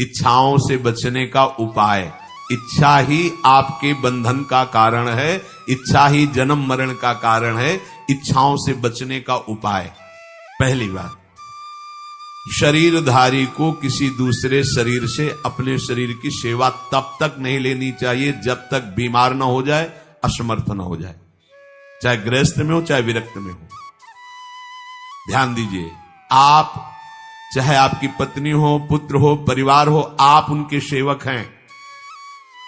इच्छाओं से बचने का उपाय। इच्छा ही आपके बंधन का कारण है, इच्छा ही जन्म मरण का कारण है। इच्छाओं से बचने का उपाय, पहली बात, शरीरधारी को किसी दूसरे शरीर से अपने शरीर की सेवा तब तक नहीं लेनी चाहिए जब तक बीमार ना हो जाए, असमर्थ ना हो जाए, चाहे गृहस्थ में हो चाहे विरक्त में हो। ध्यान दीजिए, आप चाहे आपकी पत्नी हो, पुत्र हो, परिवार हो, आप उनके सेवक हैं,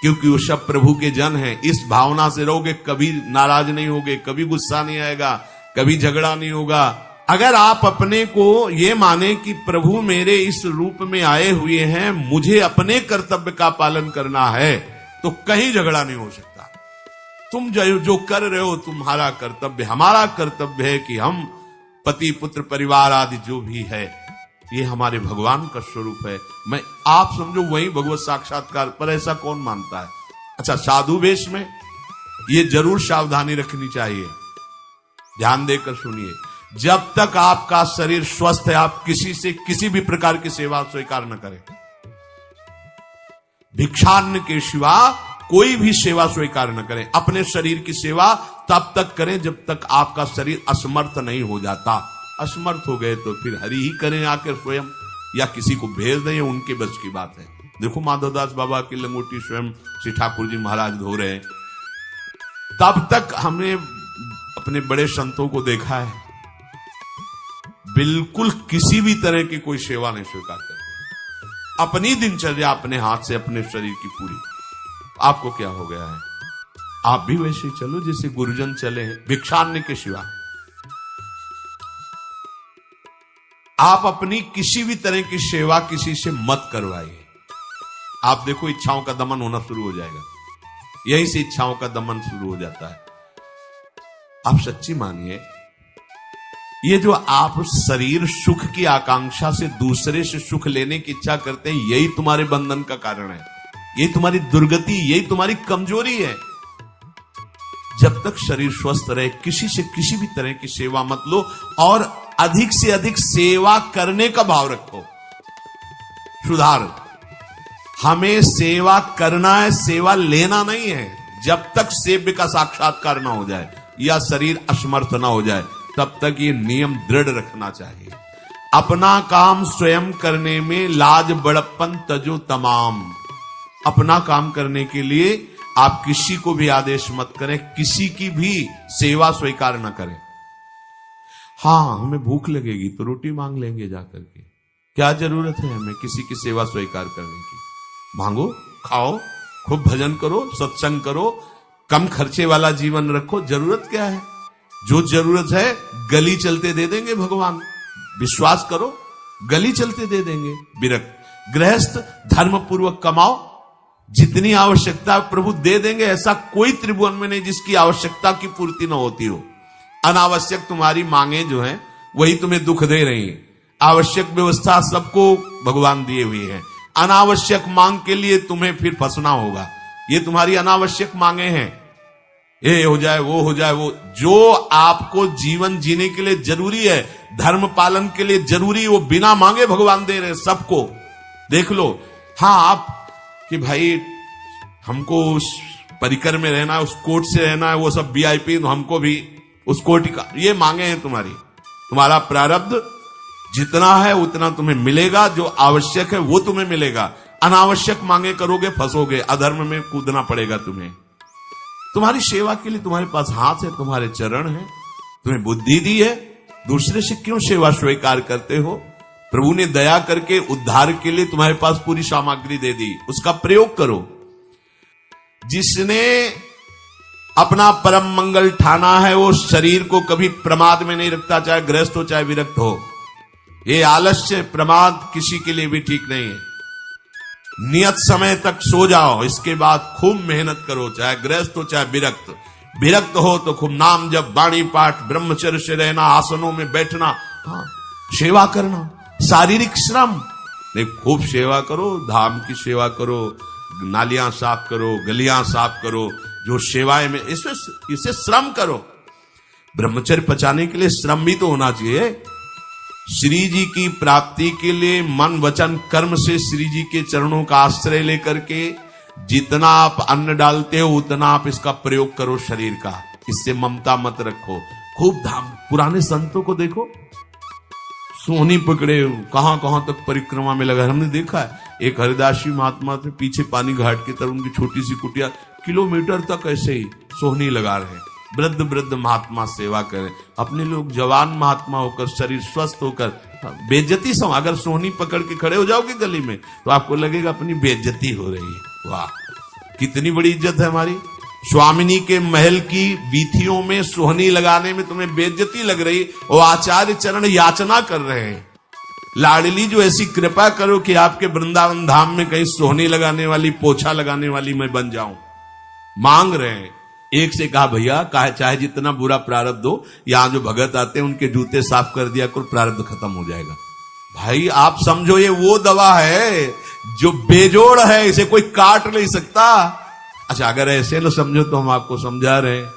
क्योंकि वो सब प्रभु के जन हैं। इस भावना से रहोगे, कभी नाराज नहीं होगे, कभी गुस्सा नहीं आएगा, कभी झगड़ा नहीं होगा। अगर आप अपने को ये माने कि प्रभु मेरे इस रूप में आए हुए हैं, मुझे अपने कर्तव्य का पालन करना है, तो कहीं झगड़ा नहीं हो सकता। तुम जो कर रहे हो तुम्हारा कर्तव्य, हमारा कर्तव्य है कि हम पति पुत्र परिवार आदि जो भी है, ये हमारे भगवान का स्वरूप है। मैं आप समझो वही भगवत साक्षात्कार, पर ऐसा कौन मानता है? अच्छा, साधु वेश में ये जरूर सावधानी रखनी चाहिए। ध्यान देकर सुनिए, जब तक आपका शरीर स्वस्थ है, आप किसी से किसी भी प्रकार की सेवा स्वीकार न करें। भिक्षान्न के सिवा कोई भी सेवा स्वीकार न करें। अपने शरीर की सेवा तब तक करें जब तक आपका शरीर असमर्थ नहीं हो जाता। असमर्थ हो गए तो फिर हरि ही करें आकर स्वयं, या किसी को भेज दें, उनके बस की बात है। देखो माधवदास बाबा की लंगोटी स्वयं श्री ठाकुर जी महाराज धो रहे हैं। तब तक हमने अपने बड़े संतों को देखा है, बिल्कुल किसी भी तरह की कोई सेवा नहीं स्वीकार करते। अपनी दिनचर्या अपने हाथ से, अपने शरीर की पूरी। आपको क्या हो गया है? आप भी वैसे ही चलो जैसे गुरुजन चले हैं, भिक्षान्न के सिवा। आप अपनी किसी भी तरह की सेवा किसी से मत करवाइए। आप देखो, इच्छाओं का दमन होना शुरू हो जाएगा। यहीं से इच्छाओं का दमन शुरू हो जाता है। आप सच्ची मानिए, ये जो आप शरीर सुख की आकांक्षा से दूसरे से सुख लेने की इच्छा करते हैं, यही तुम्हारे बंधन का कारण है, यही तुम्हारी दुर्गति, यही तुम्हारी कमजोरी है। जब तक शरीर स्वस्थ रहे, किसी से किसी भी तरह की सेवा मत लो, और अधिक से अधिक सेवा करने का भाव रखो। सुधार, हमें सेवा करना है, सेवा लेना नहीं है। जब तक सेव्य का साक्षात्कार ना हो जाए या शरीर असमर्थ ना हो जाए, तब तक ये नियम दृढ़ रखना चाहिए। अपना काम स्वयं करने में लाज बड़प्पन तजो तमाम। अपना काम करने के लिए आप किसी को भी आदेश मत करें, किसी की भी सेवा स्वीकार न करें। हाँ, हमें भूख लगेगी तो रोटी मांग लेंगे जाकर के, क्या जरूरत है हमें किसी की सेवा स्वीकार करने की? मांगो, खाओ, खूब भजन करो, सत्संग करो, कम खर्चे वाला जीवन रखो। जरूरत क्या है? जो जरूरत है गली चलते दे देंगे भगवान, विश्वास करो, गली चलते दे देंगे। विरक्त गृहस्थ धर्म पूर्वक कमाओ, जितनी आवश्यकता प्रभु दे देंगे। ऐसा कोई त्रिभुवन में नहीं जिसकी आवश्यकता की पूर्ति न होती हो। अनावश्यक तुम्हारी मांगे जो हैं वही तुम्हें दुख दे रही हैं। आवश्यक व्यवस्था सबको भगवान दिए हुए हैं। अनावश्यक मांग के लिए तुम्हें फिर फंसना होगा। ये तुम्हारी अनावश्यक मांगे हैं, ये हो जाए, वो हो जाए, वो जो आपको जीवन जीने के लिए जरूरी है, धर्म पालन के लिए जरूरी, वो बिना मांगे भगवान दे रहे सबको। देख लो। हाँ, आप कि भाई हमको उस परिकर में रहना है, उस कोर्ट से रहना है, वो सब वीआईपी, तो हमको भी उस कोर्ट का, ये मांगे हैं तुम्हारी। तुम्हारा प्रारब्ध जितना है उतना तुम्हें मिलेगा, जो आवश्यक है वो तुम्हें मिलेगा। अनावश्यक मांगे करोगे फंसोगे, अधर्म में कूदना पड़ेगा तुम्हें। तुम्हारी सेवा के लिए तुम्हारे पास हाथ है, तुम्हारे चरण है, तुम्हें बुद्धि दी है, दूसरे से क्यों सेवा स्वीकार करते हो? प्रभु ने दया करके उद्धार के लिए तुम्हारे पास पूरी सामग्री दे दी, उसका प्रयोग करो। जिसने अपना परम मंगल ठाना है, वो शरीर को कभी प्रमाद में नहीं रखता, चाहे गृहस्थ हो चाहे विरक्त हो। ये आलस्य प्रमाद किसी के लिए भी ठीक नहीं है। नियत समय तक सो जाओ, इसके बाद खूब मेहनत करो, चाहे गृहस्थ हो चाहे विरक्त। विरक्त हो तो खूब नाम जप, वाणी पाठ, ब्रह्मचर्य से रहना, आसनों में बैठना, हाँ, सेवा करना, शारीरिक श्रम नहीं, खूब सेवा करो, धाम की सेवा करो, नालियां साफ करो, गलियां साफ करो, जो सेवाएं में इसे श्रम करो। ब्रह्मचर्य पचाने के लिए श्रम भी तो होना चाहिए। श्री जी की प्राप्ति के लिए मन वचन कर्म से श्री जी के चरणों का आश्रय लेकर के जितना आप अन्न डालते हो उतना आप इसका प्रयोग करो शरीर का। इससे ममता मत रखो। खूब धाम। पुराने संतों को देखो, सोहनी पकड़े कहां कहां तक परिक्रमा में लगा। हमने देखा है एक हरिदासी महात्मा थे, पीछे पानी घाट की तरफ उनकी छोटी सी कुटिया, किलोमीटर तक ऐसे ही सोहनी लगा रहे। वृद्ध वृद्ध महात्मा सेवा करें। अपने लोग जवान महात्मा होकर शरीर स्वस्थ होकर बेइज्जती सम, अगर सोहनी पकड़ के खड़े हो जाओगे गली में तो आपको लगेगा अपनी बेइज्जती हो रही है। वाह, कितनी बड़ी इज्जत है हमारी। स्वामिनी के महल की वीथियों में सोहनी लगाने में तुम्हें बेइज्जती लग रही और आचार्य चरण याचना कर रहे हैं, लाडली जो ऐसी कृपा करो कि आपके वृंदावन धाम में कहीं सोहनी लगाने वाली, पोछा लगाने वाली मैं बन जाऊं। मांग रहे हैं। एक से कहा भैया चाहे जितना बुरा प्रारब्ध हो, यहां जो भगत आते हैं उनके जूते साफ कर दिया करो, प्रारब्ध खत्म हो जाएगा। भाई आप समझो ये वो दवा है जो बेजोड़ है, इसे कोई काट नहीं सकता। अच्छा अगर ऐसे न समझो तो हम आपको समझा रहे हैं,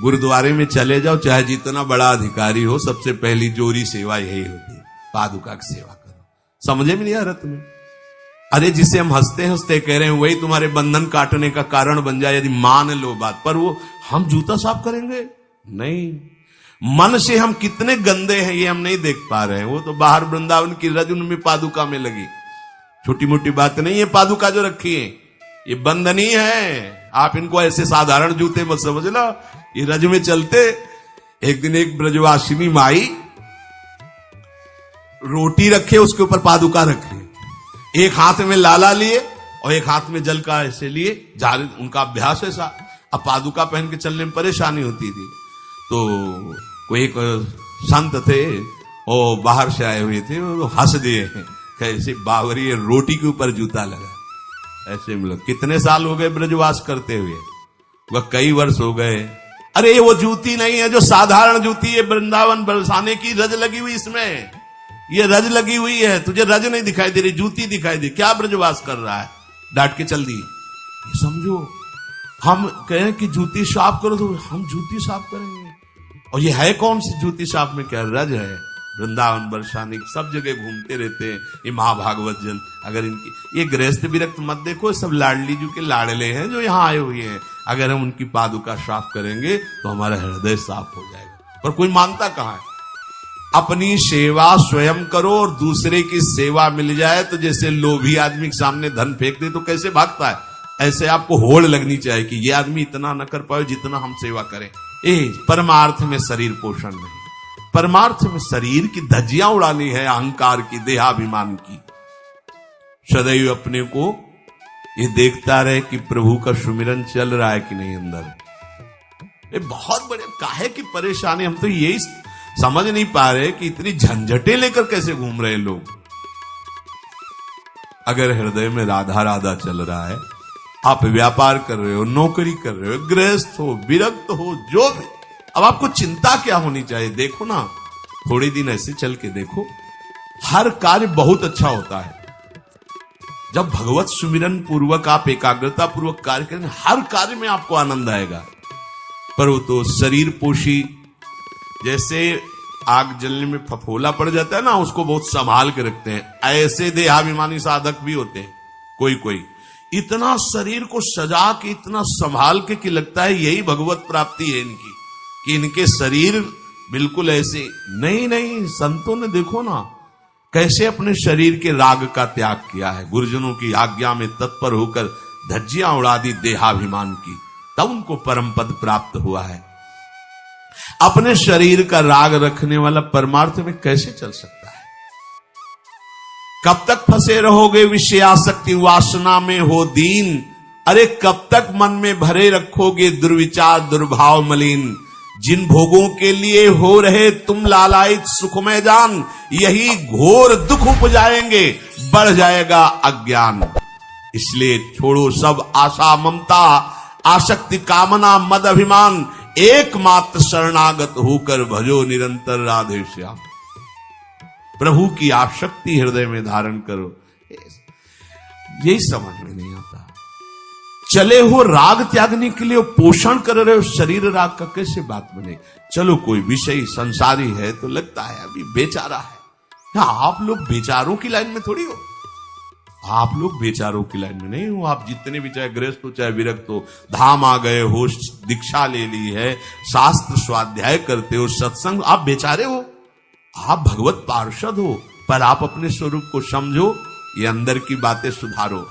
गुरुद्वारे में चले जाओ, चाहे जितना बड़ा अधिकारी हो, सबसे पहली जोरी सेवा यही होती है, पादुका की सेवा करो। समझे में नहीं आ रहा तुम्हें? अरे जिसे हम हंसते हंसते कह रहे हैं वही तुम्हारे बंधन काटने का कारण बन जाए यदि मान लो बात। पर वो हम जूता साफ करेंगे नहीं। मन से हम कितने गंदे हैं ये हम नहीं देख पा रहे हैं। वो तो बाहर वृंदावन की रज उनमें पादुका में लगी, छोटी मोटी बात नहीं है। पादुका जो रखी है ये बंधनीय है। आप इनको ऐसे साधारण जूते मत समझ लो, ये रज में चलते। एक दिन एक ब्रजवासिनी माई रोटी रखे, उसके ऊपर पादुका रखे, एक हाथ में लाला लिए और एक हाथ में जल का ऐसे लिए, जारी उनका अभ्यास ऐसा। अब पादुका पहन के चलने में परेशानी होती थी। तो कोई एक संत थे और बाहर से आए हुए थे, वो हंस दिए कैसे बावरी रोटी के ऊपर जूता लगा। ऐसे मिलो कितने साल हो गए ब्रजवास करते हुए? वह कई वर्ष हो गए। अरे ये वो जूती नहीं है जो साधारण जूती है, वृंदावन बरसाने की रज लगी हुई, इसमें ये रज लगी हुई है। तुझे रज नहीं दिखाई दे रही, जूती दिखाई दे। क्या ब्रजवास कर रहा है? डांट के चल दी। ये समझो हम कहें कि जूती साफ करो तो हम जूती साफ करेंगे, और ये है कौन सी जूती साफ में? क्या रज है? वृंदावन बरसाने सब जगह घूमते रहते हैं ये महाभागवत जन। अगर इनकी ये गृहस्थ विरक्त मत देखो, सब लाडली जी के लाडले हैं जो यहाँ आए हुए हैं। अगर हम उनकी पादुका साफ करेंगे तो हमारा हृदय साफ हो जाएगा। पर कोई मानता कहां है? अपनी सेवा स्वयं करो और दूसरे की सेवा मिल जाए तो जैसे लोभी आदमी के सामने धन फेंक दे तो कैसे भागता है, ऐसे आपको होड़ लगनी चाहिए कि ये आदमी इतना न कर पाए जितना हम सेवा करें। परमार्थ में शरीर पोषण नहीं, परमार्थ में शरीर की धज्जियां उड़ानी है, अहंकार की, देहाभिमान की। सदैव अपने को ये देखता रहे कि प्रभु का सुमिरन चल रहा है कि नहीं अंदर। ये बहुत बड़े काहे की परेशानी। हम तो यही समझ नहीं पा रहे कि इतनी झंझटें लेकर कैसे घूम रहे लोग। अगर हृदय में राधा राधा चल रहा है, आप व्यापार कर रहे हो, नौकरी कर रहे हो, गृहस्थ हो, विरक्त हो, जो भी, अब आपको चिंता क्या होनी चाहिए? देखो ना, थोड़े दिन ऐसे चल के देखो, हर कार्य बहुत अच्छा होता है जब भगवत सुमिरन पूर्वक आप एकाग्रता पूर्वक कार्य करें। हर कार्य में आपको आनंद आएगा। पर वो तो शरीर पोषी, जैसे आग जलने में फफोला पड़ जाता है ना, उसको बहुत संभाल के रखते हैं। ऐसे देहाभिमानी साधक भी होते हैं कोई इतना शरीर को सजा के, इतना संभाल के कि लगता है यही भगवत प्राप्ति है इनकी, कि इनके शरीर बिल्कुल ऐसे नहीं। संतों ने देखो ना कैसे अपने शरीर के राग का त्याग किया है, गुरुजनों की आज्ञा में तत्पर होकर धज्जियां उड़ा दी देहाभिमान की, तब उनको परम पद प्राप्त हुआ है। अपने शरीर का राग रखने वाला परमार्थ में कैसे चल सकता है? कब तक फंसे रहोगे विषयासक्ति वासना में हो दीन? अरे कब तक मन में भरे रखोगे दुर्विचार दुर्भाव मलिन? जिन भोगों के लिए हो रहे तुम लालायित सुखमय जान, यही घोर दुख उपजाएंगे, बढ़ जाएगा अज्ञान। इसलिए छोड़ो सब आशा ममता, आसक्ति कामना मद अभिमान, एकमात्र शरणागत होकर भजो निरंतर राधे श्याम। प्रभु की आसक्ति हृदय में धारण करो। यही समझ में नहीं आता। चले हो राग त्यागने के लिए, पोषण कर रहे हो शरीर राग का, कैसे बात बने? चलो कोई विषय संसारी है तो लगता है अभी बेचारा है, आप लोग बेचारों की लाइन में थोड़ी हो, आप लोग बेचारों की लाइन में नहीं हो। आप जितने भी, चाहे गृहस्थ हो चाहे विरक्त हो, धाम आ गए हो, दीक्षा ले ली है, शास्त्र स्वाध्याय करते हो, सत्संग, आप बेचारे हो, आप भगवत पार्षद हो। पर आप अपने स्वरूप को समझो, ये अंदर की बातें सुधारो।